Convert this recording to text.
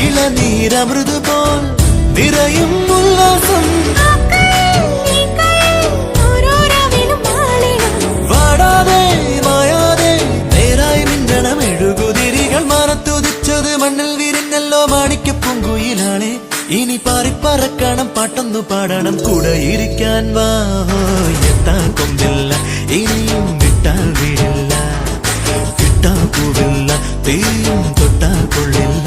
ഇളനീരമൃദു പോൽ നിറയും ഉല്ലാസം വാടാതെ മായാതെ നേരായി മിന്നണം എഴുകുതിരികൾ മനത്തുദിച്ചത് മണ്ണിൽ വിരിഞ്ഞല്ലോ മാണിക്യപ്പൂങ്കുയിലാളെ ഇനി പാറിപ്പറക്കണം പാട്ടൊന്നു പാടണം കൂടെ ഇരിക്കാൻ വാഹോ എത്താ കൊമ്പില്ല ഇനിയും വിട്ടാൽ വീടില്ല വിട്ടാ പൂവില്ല തീയും തൊട്ടാൽ കൊള്ളില്ല